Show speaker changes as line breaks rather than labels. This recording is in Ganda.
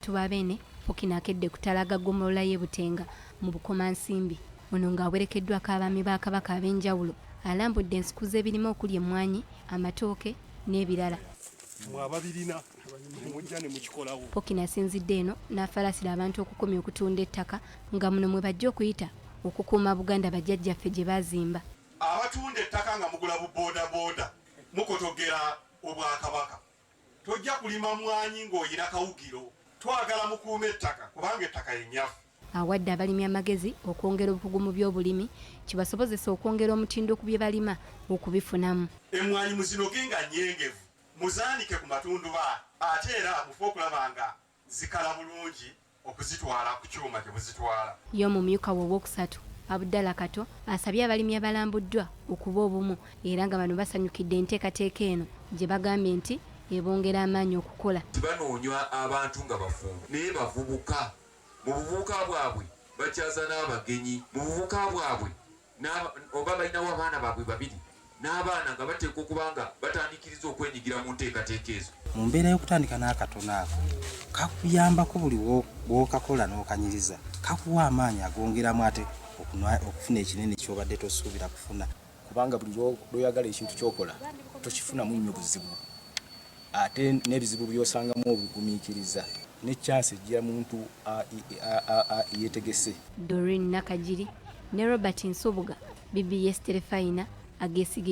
tuba bene Pokina akedde kutalaga ggombolola y'e Butenga mu Bukomansimbi. Ono ng'awerekeddwako abaami ba Kabaka ab'enjawulo alambudde ensiku z'ebirime okuli emmwanyi, amatooke n'ebirala. Pokina asinzidde eno n'afalasira abantu okukomya okutunda ettaka nga muno mwe bajja okuyita okukuuma Buganda bajjajjaffe gye baazimba.
Abatunda ettaka nga mugula bubooda mukotogera Obwakabaka. Tojja kulima mwanyi ng'oyina kawugiro. Twagala mukuuma ettaka kubanga ettaka yenyafu.
Awadde abalimi amagezi okwongera obukugu mu by'obulimi kibasobozesa okwongera omutindo ku bye balima okubifunamu.
Emmwanyi muzinoge nga nyengevu muzaanike ku matunduba ate era mufe okulaba nga zikala bulungi okuzitwala ku kyuma gye muzitwala.
Y'omumyuka we owookusatu Abdallah Kato asabye abalimi abalambuddwa okuba obumu era nga bano basanyukidde enteekateeka eno gye bagambye nti ebongera amaanyi okukola.
Banoonywa abantu nga bafumbo naye bavubuka. Mu buvubuka bwabwe bakyaza n'abagenyi. Mu buvubuka bwabwe oba balinawo abaana baabwe babiri n'abaana nga bateeka okuba nga batandikiriza okwenyigira mu nteekateeka ezo.
Mu mbeera y'okutandika n'akatono ako kakuyambako buli bw'okakola n'okanyiriza kakuwa amaanyi agongeramu ate okufuna ekinene ky'obadde tosuubira kufuna.
Kubanga buli lw'oyagala ekintu ky'okola tokifunamu nnyo buzibu ate n'ebizibu by'osangamu obigumiikiriza ne chance ejja muntu yetegese.
Doreen Nakajiri ne Robert Nsubuga BBS Terefayina agesigika.